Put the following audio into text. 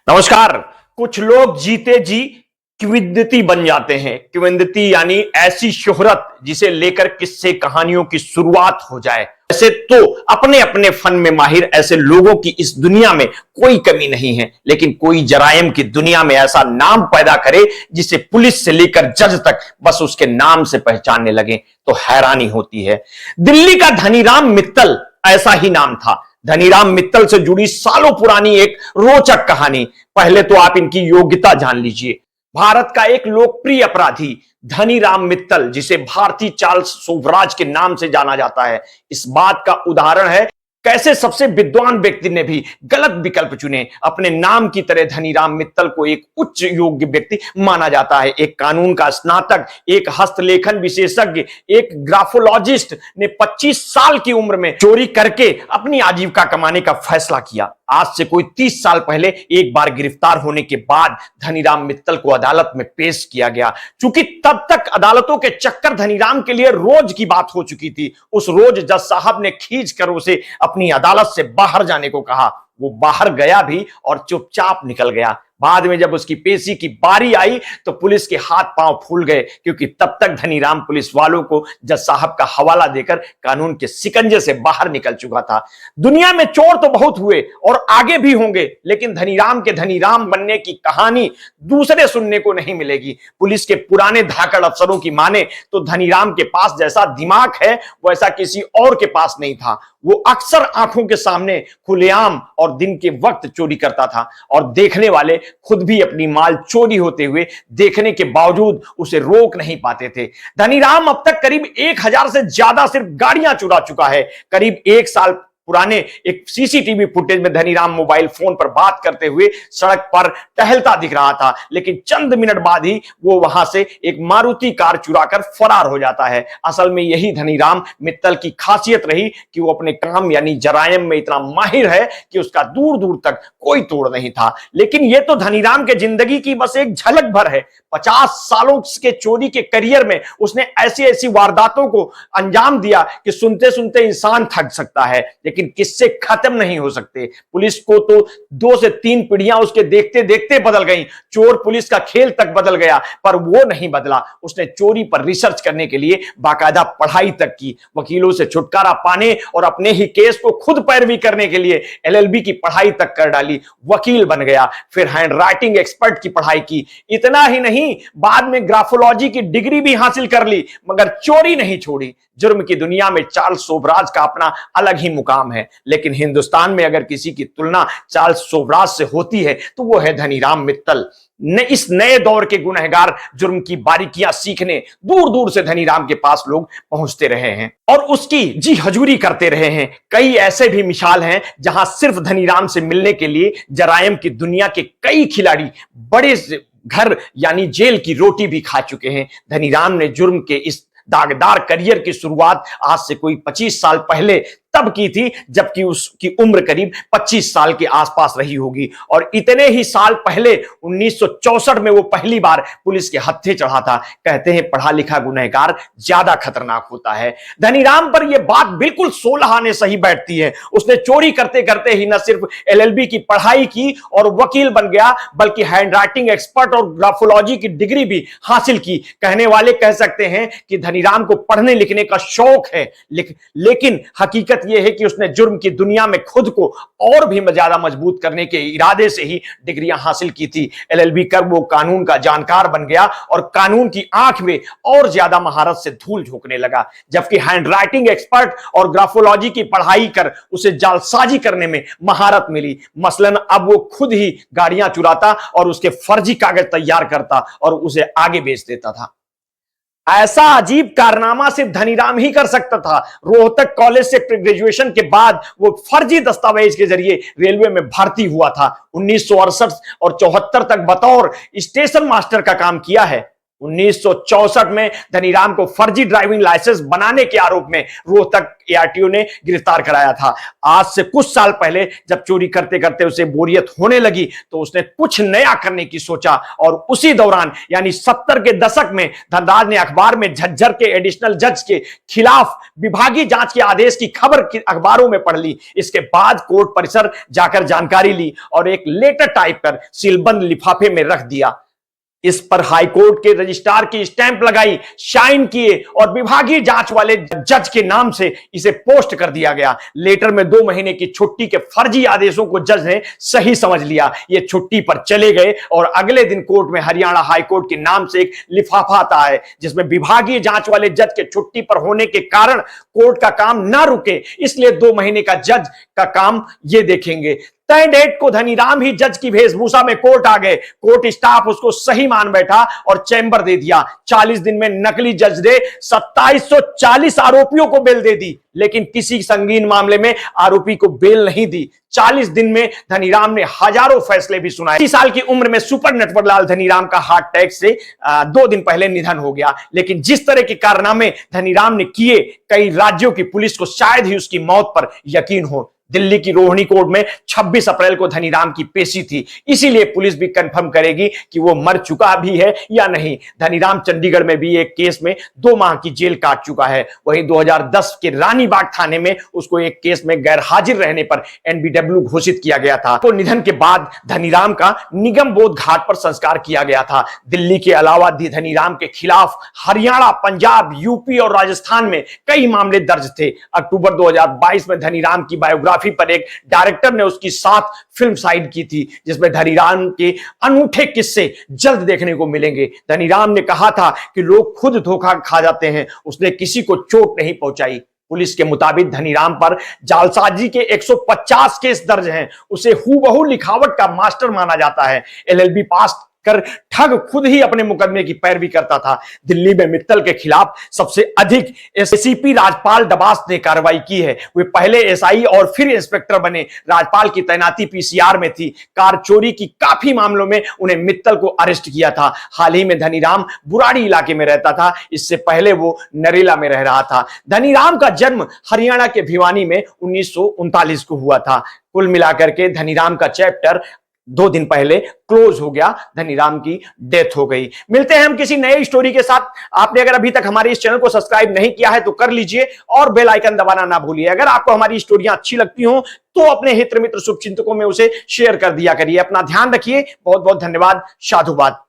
नमस्कार। कुछ लोग जीते जी किंवदंती बन जाते हैं। किंवदंती यानी ऐसी शोहरत जिसे लेकर किस्से कहानियों की शुरुआत हो जाए। ऐसे तो अपने अपने फन में माहिर ऐसे लोगों की इस दुनिया में कोई कमी नहीं है, लेकिन कोई जराइम की दुनिया में ऐसा नाम पैदा करे जिसे पुलिस से लेकर जज तक बस उसके नाम से पहचानने लगे तो हैरानी होती है। दिल्ली का धनीराम मित्तल ऐसा ही नाम था। धनीराम मित्तल से जुड़ी सालों पुरानी एक रोचक कहानी। पहले तो आप इनकी योग्यता जान लीजिए। भारत का एक लोकप्रिय अपराधी धनीराम मित्तल, जिसे भारतीय चार्ल्स शोभराज के नाम से जाना जाता है, इस बात का उदाहरण है कैसे सबसे विद्वान व्यक्ति ने भी गलत विकल्प चुने। अपने नाम की तरह धनीराम मित्तल को एक उच्च योग्य व्यक्ति माना जाता है। एक कानून का स्नातक, एक हस्तलेखन विशेषज्ञ, एक ग्राफोलॉजिस्ट ने 25 साल की उम्र में चोरी करके अपनी आजीविका कमाने का फैसला किया। आज से कोई 30 साल पहले एक बार गिरफ्तार होने के बाद धनीराम मित्तल को अदालत में पेश किया गया। चूंकि तब तक अदालतों के चक्कर धनीराम के लिए रोज की बात हो चुकी थी, उस रोज जज साहब ने खींच कर उसे अपनी अदालत से बाहर जाने को कहा। वो बाहर गया भी और चुपचाप निकल गया। बाद में जब उसकी पेशी की बारी आई तो पुलिस के हाथ पांव फूल गए, क्योंकि तब तक धनीराम पुलिस वालों को जज साहब का हवाला देकर कानून के शिकंजे से बाहर निकल चुका था। दुनिया में चोर तो बहुत हुए और आगे भी होंगे, लेकिन धनीराम के धनीराम बनने की कहानी दूसरे सुनने को नहीं मिलेगी। पुलिस के पुराने धाकड़ अफसरों की माने तो धनीराम के पास जैसा दिमाग है वैसा किसी और के पास नहीं था। वो अक्सर आंखों के सामने खुलेआम और दिन के वक्त चोरी करता था और देखने वाले खुद भी अपनी माल चोरी होते हुए देखने के बावजूद उसे रोक नहीं पाते थे। धनीराम अब तक करीब 1000 से ज्यादा सिर्फ गाड़ियां चुरा चुका है। करीब 1 साल पुराने एक सीसीटीवी फुटेज में धनीराम मोबाइल फोन पर बात करते हुए सड़क पर टहलता दिख रहा था, लेकिन चंद मिनट बाद ही वो वहां से एक मारुति कार चुराकर फरार हो जाता है। असल में यही धनीराम मित्तल की खासियत रही कि वो अपने काम यानी जरायम में इतना माहिर है कि उसका दूर दूर तक कोई तोड़ नहीं था। लेकिन ये तो धनीराम के जिंदगी की बस एक झलक भर है। 50 सालों के चोरी के करियर में उसने ऐसी ऐसी वारदातों को अंजाम दिया कि सुनते सुनते इंसान थक सकता है, लेकिन किस्से खत्म नहीं हो सकते। पुलिस को तो 2 से 3 पीढ़ियां उसके देखते देखते बदल गईं। चोर पुलिस का खेल तक बदल गया, पर वो नहीं बदला। उसने चोरी पर रिसर्च करने के लिए बाकायदा पढ़ाई तक की। वकीलों से छुटकारा पाने और अपने ही केस को खुद पैरवी करने के लिए एलएलबी की पढ़ाई तक कर डाली। वकील बन गया, फिर हैंड राइटिंग एक्सपर्ट की पढ़ाई की। इतना ही नहीं, बाद में ग्राफोलॉजी की डिग्री भी हासिल कर ली, मगर चोरी नहीं छोड़ी। जुर्म की दुनिया में चार्ल्स शोभराज का अपना अलग ही मुकाम है, लेकिन हिंदुस्तान में अगर किसी की तुलना चार्ल्स शोभराज से होती है तो वो है धनीराम मित्तल। इस नए दौर के गुनहगार जुर्म की बारीकियां सीखने दूर दूर से धनीराम के पास लोग पहुंचते रहे हैं और उसकी जी हजूरी करते रहे हैं। कई ऐसे भी मिसाल हैं जहां सिर्फ धनीराम से मिलने के लिए जरायम की दुनिया के कई खिलाड़ी बड़े घर यानी जेल की रोटी भी खा चुके हैं। धनीराम ने जुर्म के इस दागदार करियर की शुरुआत आज से कोई 25 साल पहले तब की थी, जबकि उसकी उम्र करीब 25 साल के आसपास रही होगी। और इतने ही साल पहले 1964 में वो पहली बार पुलिस के हत्थे चढ़ा था। कहते हैं पढ़ा लिखा गुनहगार ज्यादा खतरनाक होता है। धनीराम पर यह बात बिल्कुल 16 आने सही बैठती है। उसने चोरी करते करते ही न सिर्फ एलएलबी की पढ़ाई की और वकील बन गया, बल्कि हैंड राइटिंग एक्सपर्ट और ग्राफोलॉजी की डिग्री भी हासिल की। कहने वाले कह सकते हैं कि धनीराम को पढ़ने लिखने का शौक है, लेकिन हकीकत यह है कि उसने जुर्म की दुनिया में खुद को और भी ज्यादा मजबूत करने के इरादे से ही डिग्रियां हासिल की थी। एलएलबी कर वो कानून का जानकार बन गया और कानून की आंख में और ज्यादा महारत से धूल झोंकने लगा। जबकि हैंड राइटिंग एक्सपर्ट और ग्राफोलॉजी की पढ़ाई कर उसे जालसाजी करने में महारत मिली। मसलन अब वो खुद ही गाड़ियां चुराता और उसके फर्जी कागज तैयार करता और उसे आगे बेच देता था। ऐसा अजीब कारनामा सिर्फ धनीराम ही कर सकता था। रोहतक कॉलेज से ग्रेजुएशन के बाद वो फर्जी दस्तावेज के जरिए रेलवे में भर्ती हुआ था। 1968 और 74 तक बतौर स्टेशन मास्टर का काम किया है। 1964 में धनीराम को फर्जी ड्राइविंग लाइसेंस बनाने के आरोप में रोहतक एआरटीओ ने गिरफ्तार कराया था। आज से कुछ साल पहले जब चोरी करते करते उसे बोरियत होने लगी तो उसने कुछ नया करने की सोचा और उसी दौरान यानी 70 के दशक में धनराज ने अखबार में झज्जर के एडिशनल जज के खिलाफ विभागीय जांच के आदेश की खबर अखबारों में पढ़ ली। इसके बाद कोर्ट परिसर जाकर जानकारी ली और एक लेटर टाइप कर सीलबंद लिफाफे में रख दिया। इस पर हाईकोर्ट के रजिस्ट्रार की स्टैंप लगाई, साइन किए और विभागीय जांच वाले जज के नाम से इसे पोस्ट कर दिया गया। लेटर में 2 महीने की छुट्टी के फर्जी आदेशों को जज ने सही समझ लिया। ये छुट्टी पर चले गए और अगले दिन कोर्ट में हरियाणा हाईकोर्ट के नाम से एक लिफाफा आता है जिसमें विभागीय जांच वाले जज के छुट्टी पर होने के कारण कोर्ट का काम ना रुके, इसलिए 2 महीने का जज का काम ये देखेंगे। तय डेट को धनीराम ही जज की वेशभूषा में कोर्ट आ गए। कोर्ट स्टाफ उसको सही मान बैठा और चैंबर दे दिया। 40 दिन में नकली जज ने 2740 आरोपियों को बेल दे दी, लेकिन किसी संगीन मामले में आरोपी को बेल नहीं दी। 40 दिन में धनीराम ने हजारों फैसले भी सुनाए। 30 साल की उम्र में सुपर नटवरलाल धनीराम का हार्ट अटैक से 2 दिन पहले निधन हो गया। लेकिन जिस तरह के कारनामे धनीराम ने किए, कई राज्यों की पुलिस को शायद ही उसकी मौत पर यकीन हो। दिल्ली की रोहिणी कोर्ट में 26 अप्रैल को धनीराम की पेशी थी, इसीलिए पुलिस भी कंफर्म करेगी कि वो मर चुका भी है या नहीं। धनीराम चंडीगढ़ में भी एक केस में 2 माह की जेल काट चुका है। वहीं 2010 के रानीबाग थाने में उसको एक केस में गैर हाजिर रहने पर एनबीडब्ल्यू घोषित किया गया था। तो निधन के बाद धनीराम का निगम बोध घाट पर संस्कार किया गया था। दिल्ली के अलावा धनीराम के खिलाफ हरियाणा, पंजाब, यूपी और राजस्थान में कई मामले दर्ज थे। अक्टूबर 2022 में धनीराम की बायोग्राफी पर एक डायरेक्टर ने उसकी 7 फिल्म साइड की थी, जिसमें धनीराम के अनूठे किस्से जल्द देखने को मिलेंगे। धनीराम ने कहा था कि लोग खुद धोखा खा जाते हैं, उसने किसी को चोट नहीं पहुंचाई। पुलिस के मुताबिक धनीराम पर जालसाजी के 150 केस दर्ज हैं। उसे हूबहू लिखावट का मास्टर माना जाता है। एलएलबी पास कर ठग खुद ही अपने मुकदमे की पैरवी करता था। दिल्ली में मित्तल के खिलाफ सबसे अधिक एसीपी राजपाल डबास ने कार्रवाई की है। वे पहले एसआई और फिर इंस्पेक्टर बने। राजपाल की तैनाती पीसीआर में थी। कार चोरी की काफी मामलों में उन्हें मित्तल को अरेस्ट किया था। हाल ही में धनीराम बुराड़ी इलाके में रहता था, इससे पहले वो नरेला में रह रहा था। धनीराम का जन्म हरियाणा के भिवानी में 1939 को हुआ था। कुल मिलाकर के धनीराम का चैप्टर 2 दिन पहले क्लोज हो गया। धनीराम की डेथ हो गई। मिलते हैं हम किसी नए स्टोरी के साथ। आपने अगर अभी तक हमारे इस चैनल को सब्सक्राइब नहीं किया है तो कर लीजिए और बेल आइकन दबाना ना भूलिए। अगर आपको हमारी स्टोरियां अच्छी लगती हो तो अपने हित मित्र शुभचिंतकों में उसे शेयर कर दिया करिए। अपना ध्यान रखिए। बहुत बहुत धन्यवाद। साधुवाद।